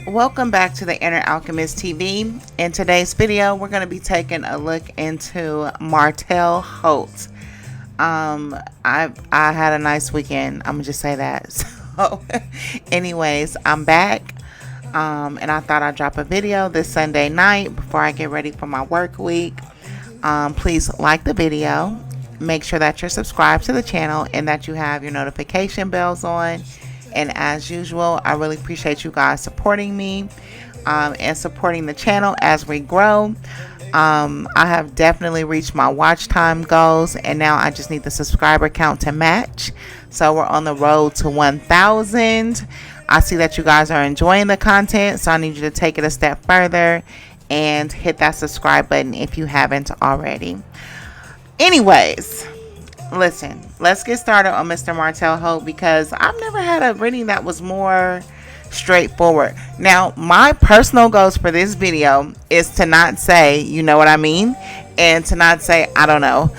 Welcome back to the InherAlchemist TV. In today's video, we're going to be taking a look into Martell Holt. I had a nice weekend. I'm gonna just say that. So, anyways, I'm back. And I thought I'd drop a video this Sunday night before I get ready for my work week. Please like the video. Make sure that you're subscribed to the channel and that you have your notification bells on. And as usual, I really appreciate you guys supporting me and supporting the channel as we grow. I have definitely reached my watch time goals, and now I just need the subscriber count to match. So we're on the road to 1,000. I see that you guys are enjoying the content, so I need you to take it a step further and hit that subscribe button if you haven't already. Anyways, listen, let's get started on Mr. Martell Holt, because I've never had a reading that was more straightforward. Now, my personal goals for this video is to not say, you know what I mean, and to not say, I don't know.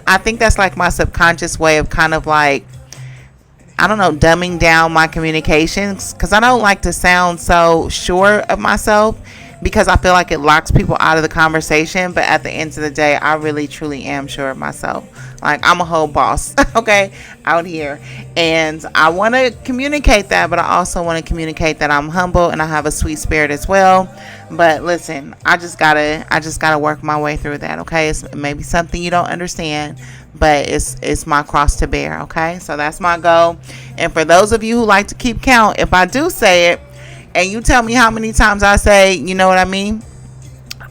I think that's like my subconscious way of kind of like, I don't know, dumbing down my communications, because I don't like to sound so sure of myself, because I feel like it locks people out of the conversation. But at the end of the day, I really truly am sure of myself. Like, I'm a whole boss, okay, out here. And I want to communicate that, but I also want to communicate that I'm humble and I have a sweet spirit as well. But listen, I just gotta work my way through that, okay? It's maybe something you don't understand, but it's my cross to bear, okay? So that's my goal. And for those of you who like to keep count, if I do say it and you tell me how many times I say, you know what I mean,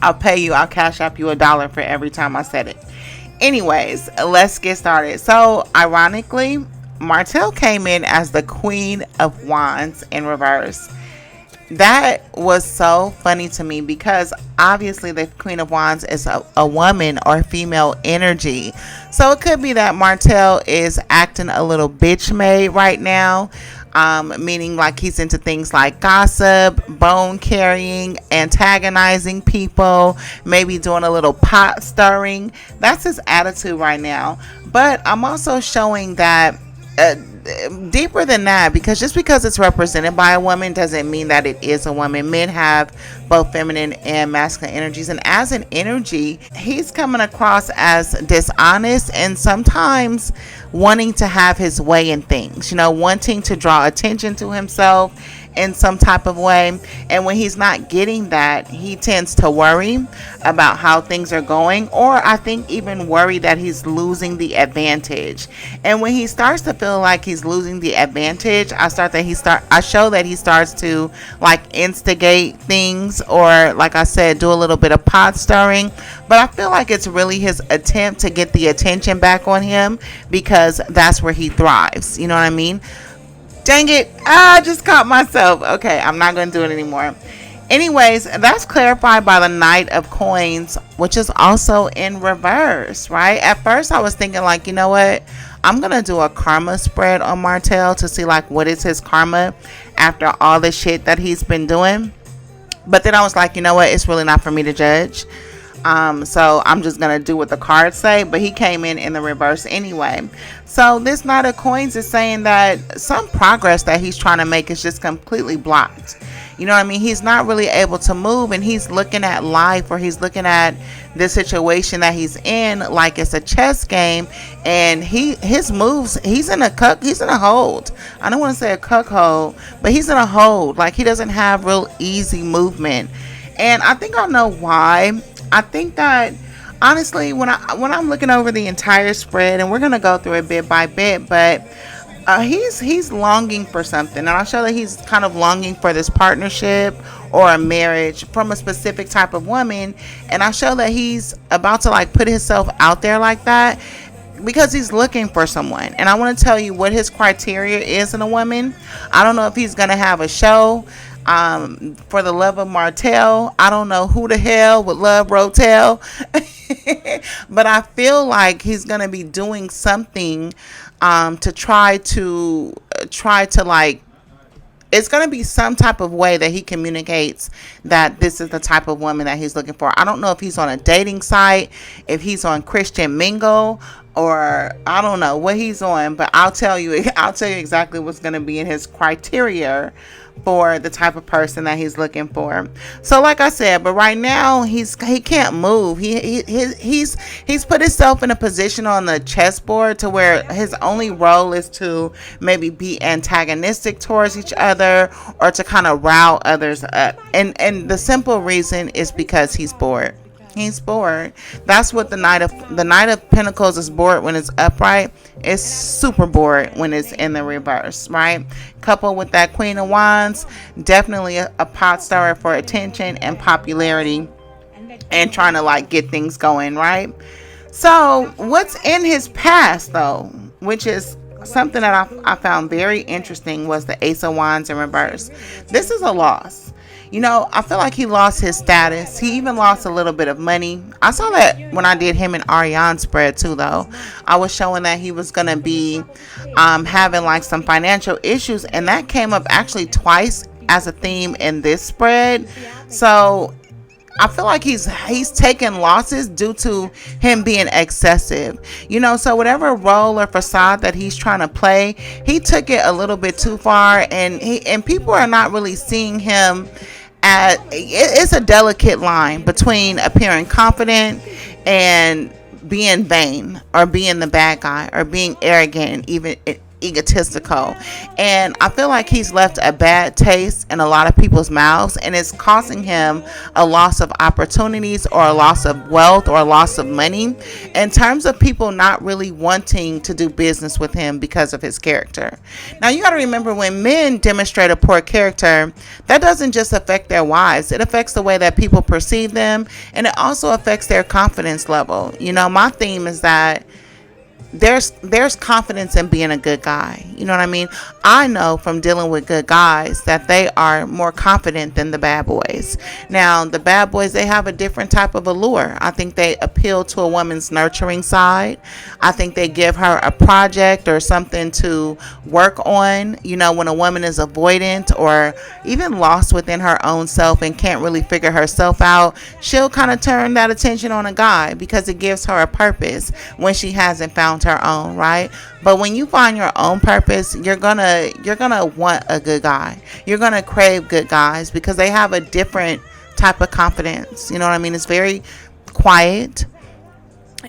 I'll pay you. I'll cash up you $1 for every time I said it. Anyways, let's get started. So, ironically, Martell came in as the Queen of Wands in reverse. That was so funny to me, because obviously the Queen of Wands is a woman or female energy. So it could be that Martell is acting a little bitch made right now. Meaning like he's into things like gossip, bone carrying, antagonizing people, maybe doing a little pot stirring. That's his attitude right now. But I'm also showing that deeper than that, because just because it's represented by a woman doesn't mean that it is a woman. Men have both feminine and masculine energies, and as an energy, he's coming across as dishonest and sometimes wanting to have his way in things, you know, wanting to draw attention to himself in some type of way. And when he's not getting that, he tends to worry about how things are going, or I think even worry that he's losing the advantage. And when he starts to feel like he's losing the advantage, I show that he starts to like instigate things, or like I said, do a little bit of pot stirring. But I feel like it's really his attempt to get the attention back on him, because that's where he thrives. You know what I mean? Dang it, I just caught myself. Okay, I'm not going to do it anymore. Anyways, that's clarified by the Knight of Coins, which is also in reverse, right? At first, I was thinking like, you know what? I'm going to do a karma spread on Martell to see like what is his karma after all the shit that he's been doing. But then I was like, you know what? It's really not for me to judge. So I'm just going to do what the cards say. But he came in the reverse anyway. So this Knight of Coins is saying that some progress that he's trying to make is just completely blocked. You know what I mean? He's not really able to move, and he's looking at life, or he's looking at the situation that he's in like it's a chess game. And his moves, he's in a hold. I don't want to say a cuckold, but he's in a hold. Like, he doesn't have real easy movement. And I think I know why. I think that honestly, when I'm looking over the entire spread, and we're gonna go through it bit by bit, but he's longing for something, and I'll show that he's kind of longing for this partnership or a marriage from a specific type of woman. And I show that he's about to like put himself out there like that, because he's looking for someone. And I want to tell you what his criteria is in a woman. I don't know if he's gonna have a show. For the love of Martell, I don't know who the hell would love Rotel, but I feel like he's gonna be doing something to try to like, it's going to be some type of way that he communicates that this is the type of woman that he's looking for. I don't know if he's on a dating site, if he's on Christian Mingle, or I don't know what he's on, but I'll tell you exactly what's going to be in his criteria for the type of person that he's looking for. So like I said, but right now he can't move. He's put himself in a position on the chessboard to where his only role is to maybe be antagonistic towards each other, or to kind of rile others up. And the simple reason is because he's bored. He's bored. That's what the Knight of Pentacles is bored when it's upright. It's super bored when it's in the reverse, right? Coupled with that Queen of Wands, definitely a pot stirrer for attention and popularity, and trying to like get things going, right? So what's in his past though, which is something that I found very interesting, was the Ace of Wands in reverse. This is a loss. You know, I feel like he lost his status. He even lost a little bit of money. I saw that when I did him and Ariane spread too, though. I was showing that he was going to be having like some financial issues. And that came up actually twice as a theme in this spread. So I feel like he's taken losses due to him being excessive. You know, so whatever role or facade that he's trying to play, he took it a little bit too far. And people are not really seeing him. It's a delicate line between appearing confident and being vain, or being the bad guy, or being arrogant and even egotistical. And I feel like he's left a bad taste in a lot of people's mouths, and it's causing him a loss of opportunities, or a loss of wealth, or a loss of money, in terms of people not really wanting to do business with him because of his character. Now you got to remember, when men demonstrate a poor character, that doesn't just affect their wives, it affects the way that people perceive them, and it also affects their confidence level. You know, my theme is that there's confidence in being a good guy. You know what I mean? I know from dealing with good guys that they are more confident than the bad boys. Now, the bad boys, they have a different type of allure. I think they appeal to a woman's nurturing side. I think they give her a project or something to work on. You know, when a woman is avoidant or even lost within her own self and can't really figure herself out, she'll kind of turn that attention on a guy because it gives her a purpose when she hasn't found her own, right? But when you find your own purpose, you're gonna want a good guy. You're gonna crave good guys because they have a different type of confidence. You know what I mean? It's very quiet,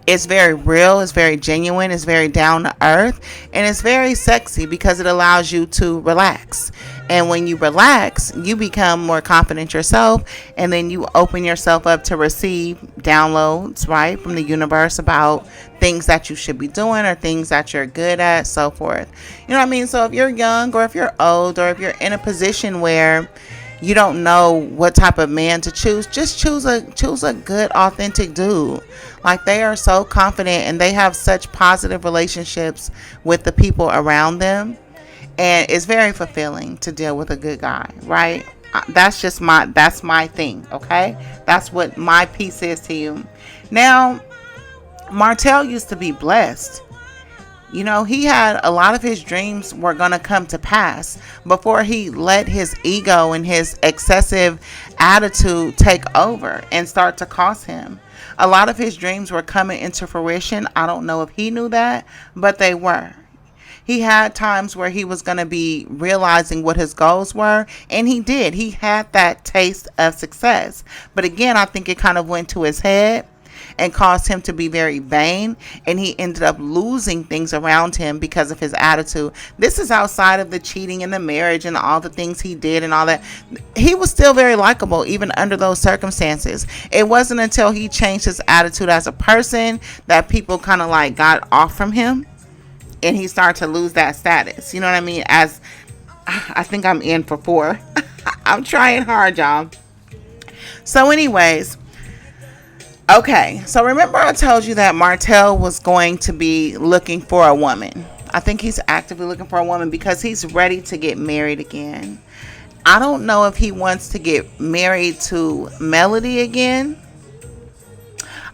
it's very real, it's very genuine, it's very down to earth, and it's very sexy because it allows you to relax. And when you relax, you become more confident yourself, and then you open yourself up to receive downloads, right, from the universe about things that you should be doing or things that you're good at, so forth. You know what I mean? So if you're young, or if you're old, or if you're in a position where you don't know what type of man to choose, just choose a good, authentic dude. Like, they are so confident and they have such positive relationships with the people around them. And it's very fulfilling to deal with a good guy, right? That's my thing, okay? That's what my piece is to you. Now, Martell used to be blessed. You know, he had a lot of his dreams were going to come to pass before he let his ego and his excessive attitude take over and start to cost him. A lot of his dreams were coming into fruition. I don't know if he knew that, but they were. He had times where he was going to be realizing what his goals were, and he did. He had that taste of success. But again, I think it kind of went to his head and caused him to be very vain, and he ended up losing things around him because of his attitude. This is outside of the cheating in the marriage and all the things he did and all that. He was still very likable even under those circumstances. It wasn't until he changed his attitude as a person that people kind of like got off from him, and he started to lose that status. You know what I mean? As I think I'm in for 4. I'm trying hard, y'all. So anyways, okay, so remember I told you that Martell was going to be looking for a woman. I think he's actively looking for a woman because he's ready to get married again. I don't know if he wants to get married to Melody again.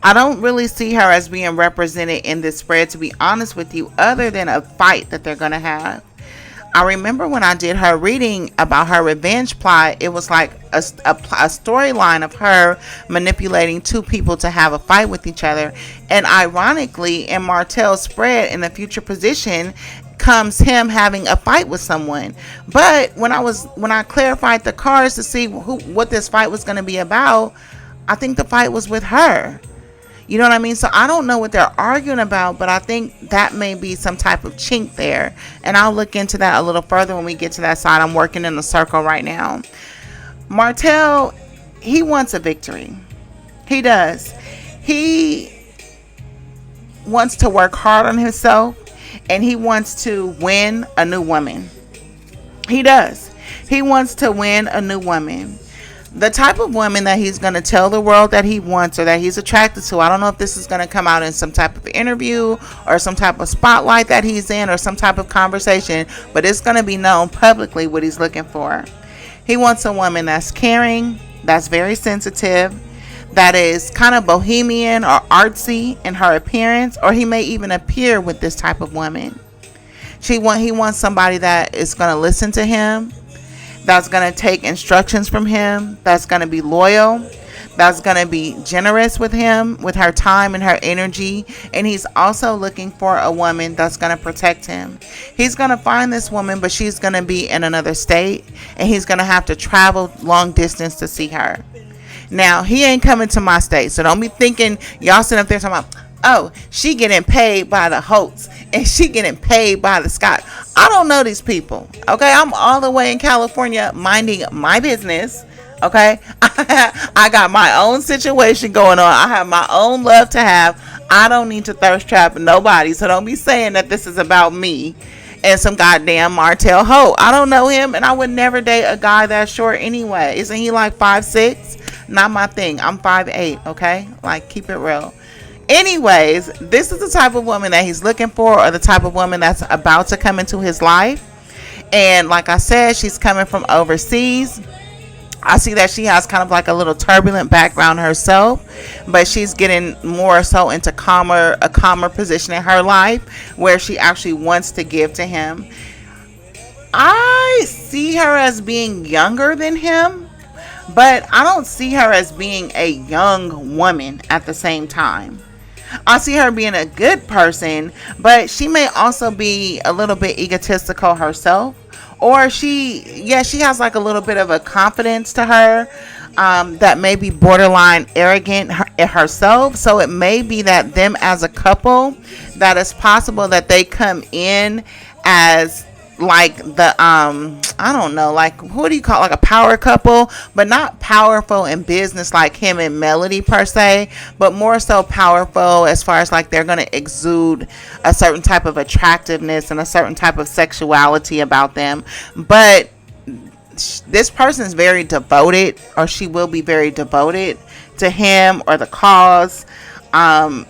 I don't really see her as being represented in this spread, to be honest with you, other than a fight that they're going to have. I remember when I did her reading about her revenge plot, it was like a storyline of her manipulating two people to have a fight with each other. And ironically, in Martell's spread, in the future position, comes him having a fight with someone. But when I clarified the cards to see what this fight was going to be about, I think the fight was with her. You know what I mean? So I don't know what they're arguing about, but I think that may be some type of chink there. And I'll look into that a little further when we get to that side. I'm working in a circle right now. Martell, he wants a victory. He does. He wants to work hard on himself, and he wants to win a new woman. He does. He wants to win a new woman. The type of woman that he's going to tell the world that he wants or that he's attracted to. I don't know if this is going to come out in some type of interview or some type of spotlight that he's in or some type of conversation, but it's going to be known publicly what he's looking for. He wants a woman that's caring, that's very sensitive, that is kind of bohemian or artsy in her appearance, or he may even appear with this type of woman. He wants somebody that is going to listen to him, that's going to take instructions from him, that's going to be loyal, that's going to be generous with him, with her time and her energy. And he's also looking for a woman that's going to protect him. He's going to find this woman, but she's going to be in another state, and he's going to have to travel long distance to see her. Now, he ain't coming to my state, so don't be thinking y'all sitting up there talking about, oh, she getting paid by the Holts and she getting paid by the Scott. I don't know these people, okay? I'm all the way in California minding my business, okay? I got my own situation going on. I have my own love to have. I don't need to thirst trap nobody, so don't be saying that this is about me and some goddamn Martell Holt. I don't know him, and I would never date a guy that short anyway. Isn't he like 5'6"? Not my thing. I'm 5'8", okay? Like, keep it real. Anyways, this is the type of woman that he's looking for, or the type of woman that's about to come into his life. And like I said, she's coming from overseas. I see that she has kind of like a little turbulent background herself, but she's getting more so into a calmer position in her life where she actually wants to give to him. I see her as being younger than him, but I don't see her as being a young woman at the same time. I see her being a good person, but she may also be a little bit egotistical herself. Or she has like a little bit of a confidence to her that may be borderline arrogant herself. So it may be that them as a couple, that it's possible that they come in as like the I don't know, like, what do you call it, like a power couple, but not powerful in business like him and Melody per se, but more so powerful as far as like they're going to exude a certain type of attractiveness and a certain type of sexuality about them. But this person is very devoted, or she will be very devoted to him or the cause. And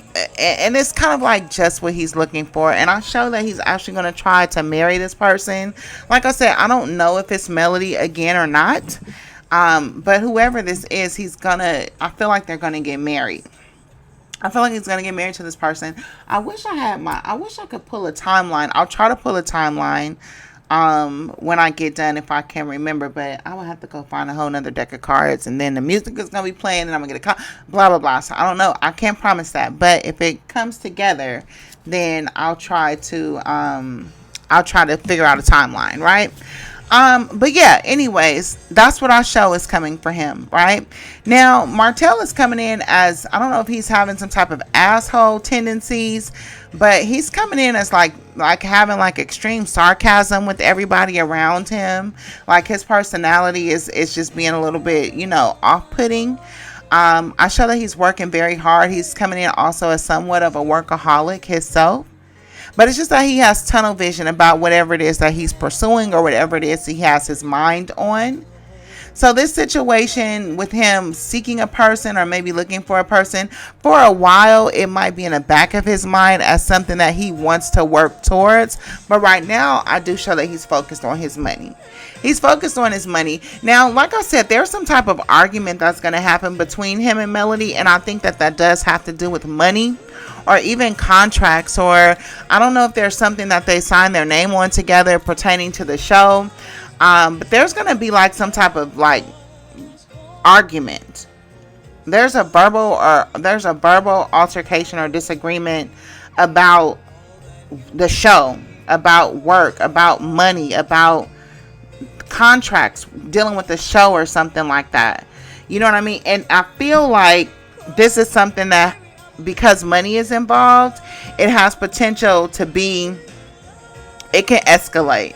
it's kind of like just what he's looking for. And I show that he's actually going to try to marry this person. Like I said, I don't know if it's Melody again or not. But whoever this is, I feel like they're going to get married. I feel like he's going to get married to this person. I wish I could pull a timeline. I'll try to pull a timeline when I get done, if I can remember, but I will have to go find a whole nother deck of cards, and then the music is going to be playing, and I'm going to get a call, blah, blah, blah. So I don't know. I can't promise that, but if it comes together, then I'll try to figure out a timeline, right? But yeah, anyways, that's what our show is coming for him, right? Now, Martell is coming in as, I don't know if he's having some type of asshole tendencies, but he's coming in as like having like extreme sarcasm with everybody around him. Like his personality is just being a little bit, off-putting. I show that he's working very hard. He's coming in also as somewhat of a workaholic himself. But it's just that he has tunnel vision about whatever it is that he's pursuing or whatever it is he has his mind on. So this situation with him seeking a person or maybe looking for a person, for a while, it might be in the back of his mind as something that he wants to work towards. But right now, I do show that he's focused on his money. He's focused on his money. Now, like I said, there's some type of argument that's going to happen between him and Melody. And I think that does have to do with money, or even contracts, or I don't know if there's something that they sign their name on together pertaining to the show. But there's going to be like some type of like argument. There's a verbal altercation or disagreement about the show, about work, about money, about contracts, dealing with the show or something like that. You know what I mean? And I feel like this is something that, because money is involved, it has potential to be, it can escalate.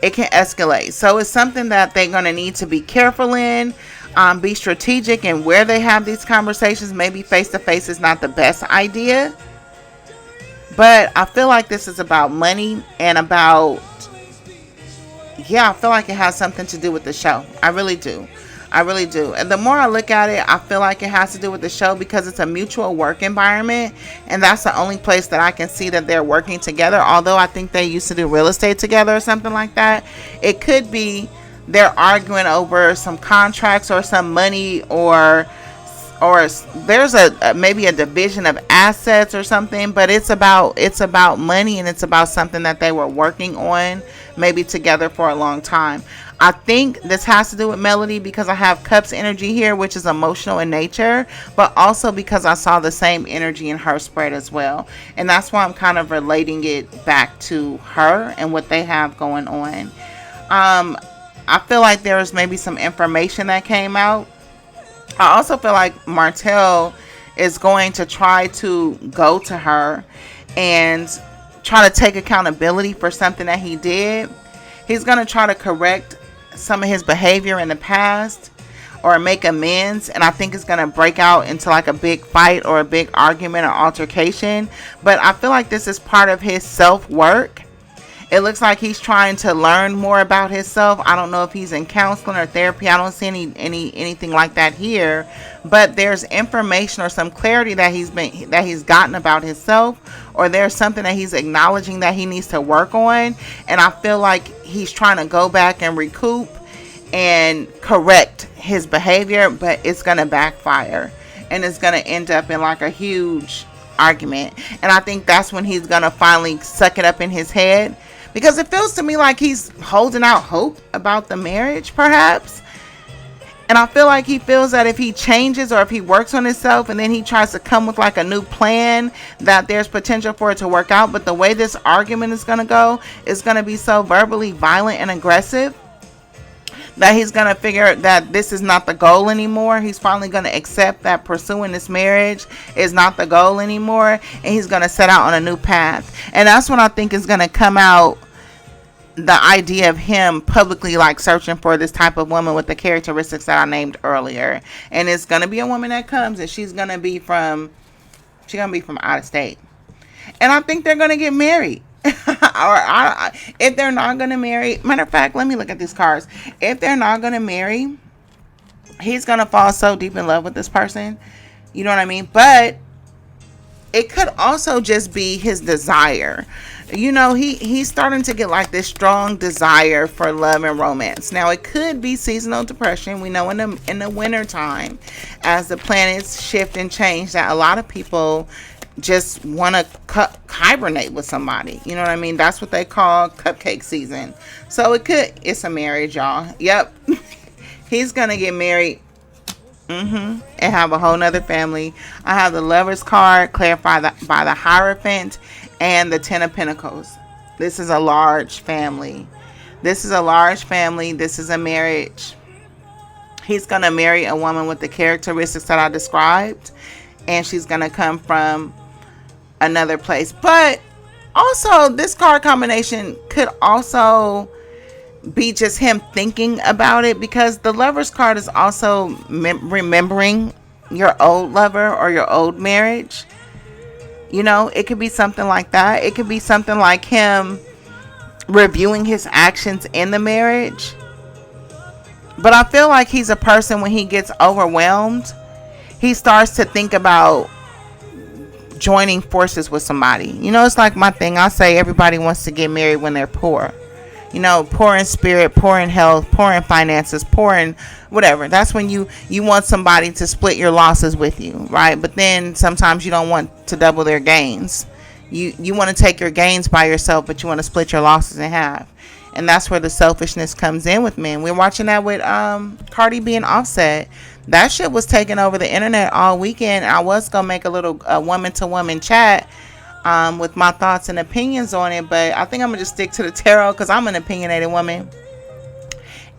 It can escalate. So it's something that they're going to need to be careful in, be strategic in where they have these conversations. Maybe face to face is not the best idea. But I feel like this is about money and about, I feel like it has something to do with the show. I really do. I really do. And the more I look at it, I feel like it has to do with the show because it's a mutual work environment. And that's the only place that I can see that they're working together. Although I think they used to do real estate together or something like that. It could be they're arguing over some contracts or some money, or there's maybe a division of assets or something, but it's about money, and it's about something that they were working on maybe together for a long time. I think this has to do with Melody because I have Cups energy here, which is emotional in nature, but also because I saw the same energy in her spread as well. And that's why I'm kind of relating it back to her and what they have going on. I feel like there was maybe some information that came out. I also feel like Martell is going to try to go to her and try to take accountability for something that he did. He's going to try to correct some of his behavior in the past or make amends, and I think it's going to break out into like a big fight or a big argument or altercation. But I feel like this is part of his self-work. It looks like he's trying to learn more about himself. I don't know if he's in counseling or therapy. I don't see anything like that here. But there's information or some clarity that he's gotten about himself, or there's something that he's acknowledging that he needs to work on. And I feel like he's trying to go back and recoup and correct his behavior, but it's going to backfire. And it's going to end up in like a huge argument. And I think that's when he's going to finally suck it up in his head. Because it feels to me like he's holding out hope about the marriage, perhaps. And I feel like he feels that if he changes or if he works on himself and then he tries to come with like a new plan, that there's potential for it to work out. But the way this argument is going to go is going to be so verbally violent and aggressive that he's going to figure that this is not the goal anymore. He's finally going to accept that pursuing this marriage is not the goal anymore, and he's going to set out on a new path. And that's when I think is going to come out the idea of him publicly like searching for this type of woman with the characteristics that I named earlier. And it's going to be a woman that comes, and she's going to be from out of state. And I think they're going to get married. If they're not going to marry, matter of fact, let me look at these cards. If they're not going to marry, he's going to fall so deep in love with this person. You know what I mean? But it could also just be his desire. You know, he's starting to get like this strong desire for love and romance. Now, it could be seasonal depression. We know in the winter time, as the planets shift and change, that a lot of people just want to hibernate with somebody. You know what I mean? That's what they call cupcake season. So it's a marriage, y'all. Yep. He's gonna get married and have a whole nother family. I have the Lover's card clarified by the Hierophant and the Ten of Pentacles. This is a large family. This is a marriage. He's gonna marry a woman with the characteristics that I described, and she's gonna come from another place. But also, this card combination could also be just him thinking about it, because the Lover's card is also remembering your old lover or your old marriage. You know, it could be something like that. It could be something like him reviewing his actions in the marriage. But I feel like he's a person, when he gets overwhelmed, he starts to think about joining forces with somebody. You know, it's like my thing. I say everybody wants to get married when they're poor. You know, poor in spirit, poor in health, poor in finances, poor in whatever. That's when you want somebody to split your losses with you, right? But then sometimes you don't want to double their gains. You want to take your gains by yourself, but you want to split your losses in half. And that's where the selfishness comes in with men. We're watching that with Cardi B and Offset. That shit was taking over the internet all weekend. I was going to make a little woman-to-woman chat with my thoughts and opinions on it. But I think I'm gonna just stick to the tarot because I'm an opinionated woman,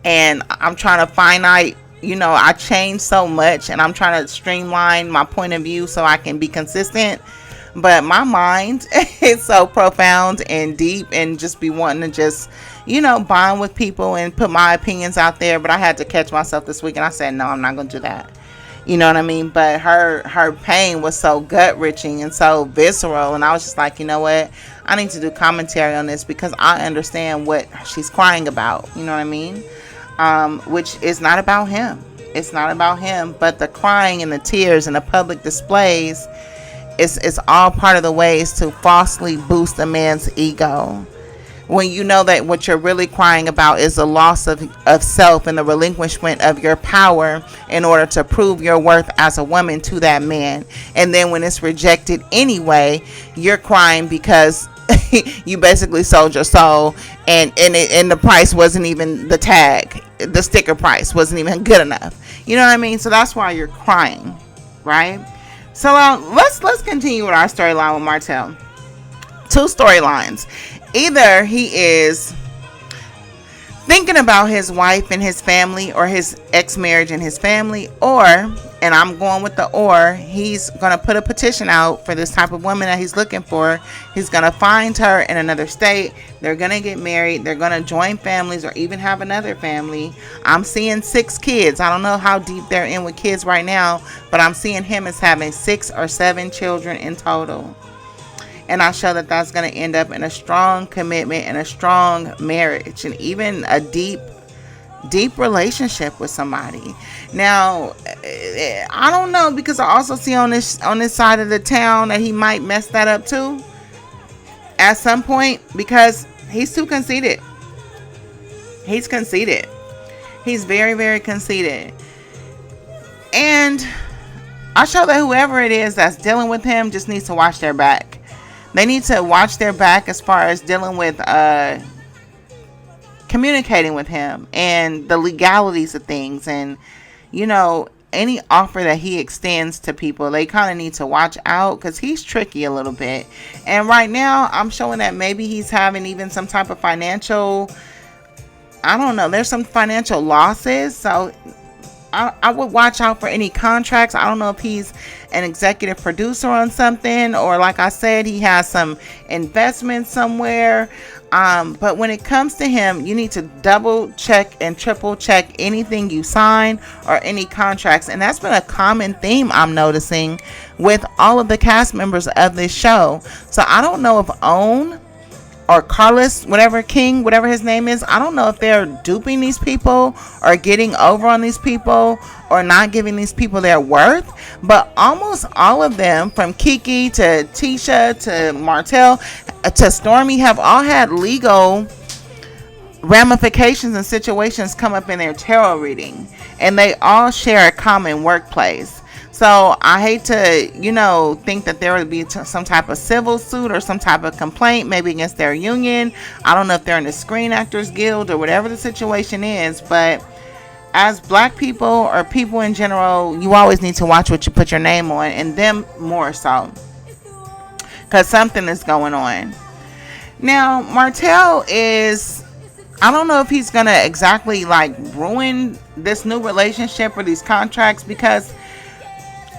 and I'm trying to finite. I change so much, and I'm trying to streamline my point of view so I can be consistent. But my mind is so profound and deep, and just be wanting to just, bond with people and put my opinions out there. But I had to catch myself this week, and I said, no, I'm not going to do that. You know what I mean? But her pain was so gut wrenching and so visceral. And I was just like, you know what? I need to do commentary on this because I understand what she's crying about. You know what I mean? Which is not about him. It's not about him. But the crying and the tears and the public displays, it's all part of the ways to falsely boost a man's ego. When you know that what you're really crying about is the loss of self and the relinquishment of your power in order to prove your worth as a woman to that man. And then when it's rejected anyway, you're crying because you basically sold your soul, and the price wasn't even the tag. The sticker price wasn't even good enough. You know what I mean? So that's why you're crying, right? So let's continue with our storyline with Martell. Two storylines. Either he is thinking about his wife and his family, or his ex-marriage and his family, or, and I'm going with the or, he's going to put a petition out for this type of woman that he's looking for. He's going to find her in another state. They're going to get married. They're going to join families or even have another family. I'm seeing 6 kids. I don't know how deep they're in with kids right now, but I'm seeing him as having 6 or 7 children in total. And I show that that's going to end up in a strong commitment and a strong marriage and even a deep relationship with somebody. Now, I don't know, because I also see on this side of the town that he might mess that up too at some point, because he's too conceited. He's conceited. He's very, very conceited. And I show that whoever it is that's dealing with him just needs to watch their back. They need to watch their back as far as dealing with communicating with him and the legalities of things. And, any offer that he extends to people, they kind of need to watch out, because he's tricky a little bit. And right now, I'm showing that maybe he's having even some type of financial, I don't know, there's some financial losses. So I would watch out for any contracts. I don't know if he's an executive producer on something, or like I said, he has some investment somewhere. But when it comes to him, you need to double check and triple check anything you sign or any contracts. And that's been a common theme I'm noticing with all of the cast members of this show. So I don't know if Own or Carlos, whatever his name is, I don't know if they're duping these people or getting over on these people or not giving these people their worth. But almost all of them, from Kiki to Tisha to Martell to Stormy, have all had legal ramifications and situations come up in their tarot reading, and they all share a common workplace. So I hate to, think that there would be some type of civil suit or some type of complaint, maybe against their union. I don't know if they're in the Screen Actors Guild or whatever the situation is. But as Black people or people in general, you always need to watch what you put your name on, and them more so, because something is going on. Now, Martell is, I don't know if he's going to exactly ruin this new relationship or these contracts, because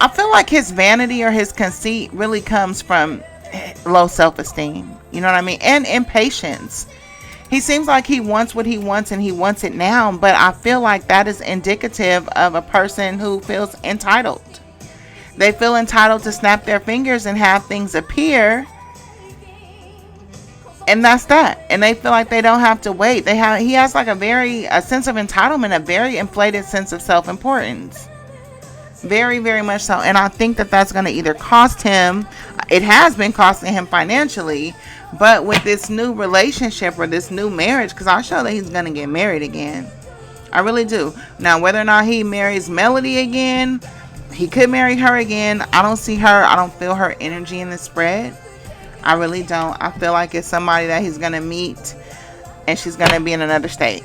I feel like his vanity or his conceit really comes from low self-esteem. You know what I mean? And impatience. He seems like he wants what he wants, and he wants it now. But I feel like that is indicative of a person who feels entitled. They feel entitled to snap their fingers and have things appear. And that's that. And they feel like they don't have to wait. He has a sense of entitlement, a very inflated sense of self-importance. Very, very much so. And I think that that's going to either cost him, it has been costing him financially, but with this new relationship or this new marriage, because I show that he's going to get married again. I really do. Now, whether or not he marries Melody again, he could marry her again. I don't see her. I don't feel her energy in the spread. I really don't. I feel like it's somebody that he's going to meet, and she's going to be in another state.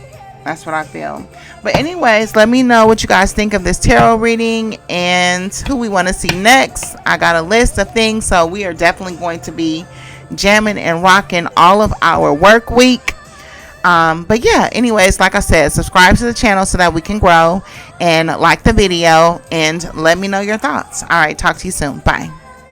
That's what I feel. But anyways, let me know what you guys think of this tarot reading and who we want to see next. I got a list of things, so we are definitely going to be jamming and rocking all of our work week. But yeah, anyways, like I said, subscribe to the channel so that we can grow, and like the video, and let me know your thoughts. All right, talk to you soon. Bye.